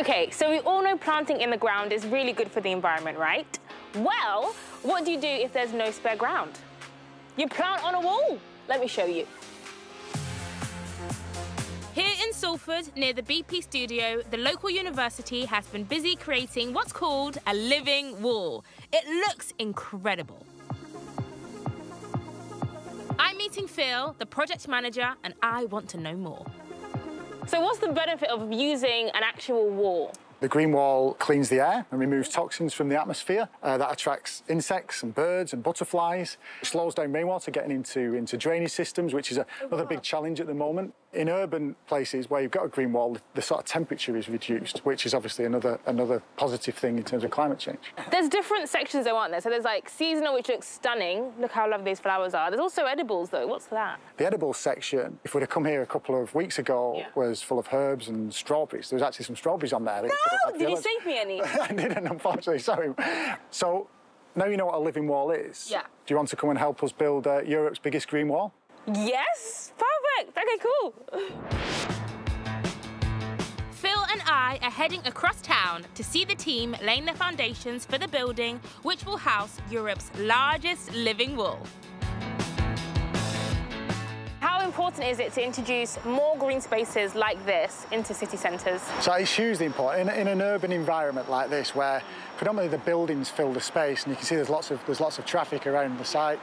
Okay, so we all know planting in the ground is really good for the environment, right? Well, what do you do if there's no spare ground? You plant on a wall. Let me show you. Here in Salford, near the BP studio, the local university has been busy creating what's called a living wall. It looks incredible. I'm meeting Phil, the project manager, and I want to know more. So what's the benefit of using an actual wall? The green wall cleans the air and removes toxins from the atmosphere. That attracts insects and birds and butterflies. It slows down rainwater getting into drainage systems, which is another big challenge at the moment. In urban places where you've got a green wall, the sort of temperature is reduced, which is obviously another positive thing in terms of climate change. There's different sections though, aren't there? So there's like seasonal, which looks stunning. Look how lovely these flowers are. There's also edibles though. What's that? The edibles section, if we'd have come here a couple of weeks ago, was full of herbs and strawberries. There was actually some strawberries on there. No! Did you save me any? I didn't, unfortunately, sorry. So, now you know what a living wall is. Yeah. Do you want to come and help us build Europe's biggest green wall? Yes! Perfect! Okay, cool. Phil and I are heading across town to see the team laying the foundations for the building, which will house Europe's largest living wall. How important is it to introduce more green spaces like this into city centres? So it's hugely important. In an urban environment like this, where predominantly the buildings fill the space, and you can see there's lots of traffic around the site,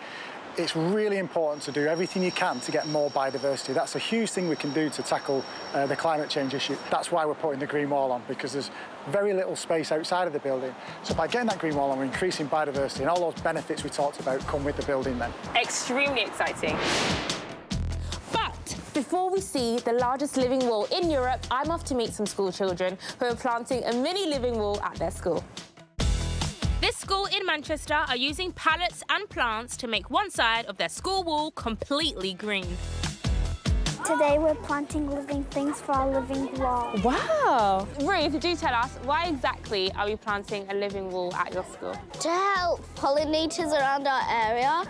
it's really important to do everything you can to get more biodiversity. That's a huge thing we can do to tackle the climate change issue. That's why we're putting the green wall on, because there's very little space outside of the building. So by getting that green wall on, we're increasing biodiversity, and all those benefits we talked about come with the building then. Extremely exciting. Before we see the largest living wall in Europe, I'm off to meet some school children who are planting a mini living wall at their school. This school in Manchester are using pallets and plants to make one side of their school wall completely green. Today we're planting living things for our living wall. Wow! Ruth, do tell us, why exactly are we planting a living wall at your school? To help pollinators around our area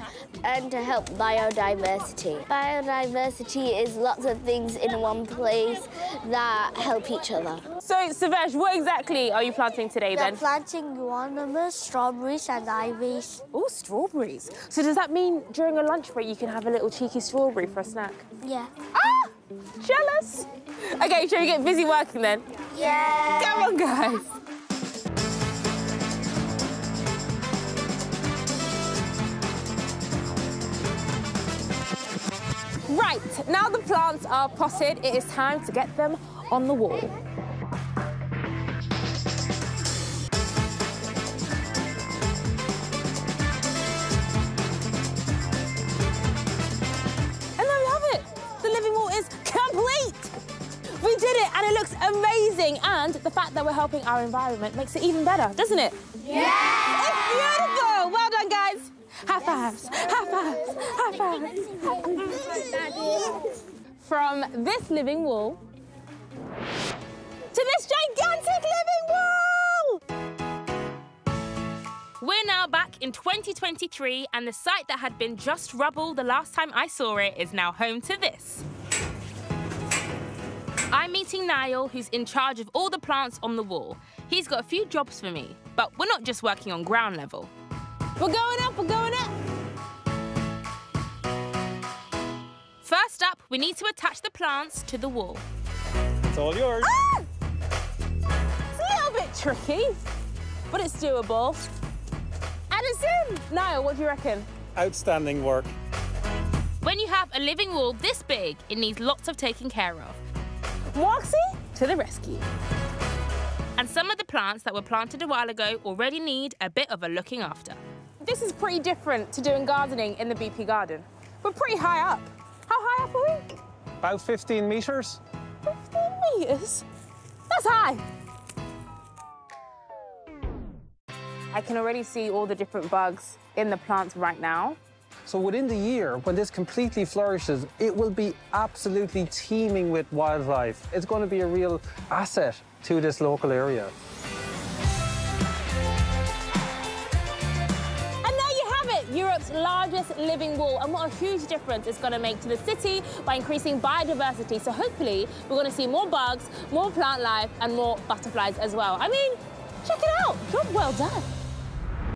and to help biodiversity. Biodiversity is lots of things in one place that help each other. So, Savesh, what exactly are you planting today then? We're planting guanabas, strawberries and ivies. Oh, strawberries. So does that mean during a lunch break you can have a little cheeky strawberry for a snack? Yeah. Ah! Jealous! OK, shall we get busy working then? Yeah! Come on, guys! Right, now the plants are potted, it is time to get them on the wall. We did it, and it looks amazing. And the fact that we're helping our environment makes it even better, doesn't it? Yeah! It's beautiful! Well done, guys. High fives, high fives, high fives. From this living wall to this gigantic living wall! We're now back in 2023, and the site that had been just rubble the last time I saw it is now home to this. I'm meeting Niall, who's in charge of all the plants on the wall. He's got a few jobs for me, but we're not just working on ground level. We're going up, we're going up! First up, we need to attach the plants to the wall. It's all yours. Ah! It's a little bit tricky, but it's doable. And it's in! Niall, what do you reckon? Outstanding work. When you have a living wall this big, it needs lots of taking care of. Mwaksy to the rescue. And some of the plants that were planted a while ago already need a bit of a looking after. This is pretty different to doing gardening in the BP garden. We're pretty high up. How high up are we? About 15 metres. 15 metres? That's high. I can already see all the different bugs in the plants right now. So within the year, when this completely flourishes, it will be absolutely teeming with wildlife. It's going to be a real asset to this local area. And there you have it, Europe's largest living wall, and what a huge difference it's going to make to the city by increasing biodiversity. So hopefully we're going to see more bugs, more plant life, and more butterflies as well. I mean, check it out. Job well done.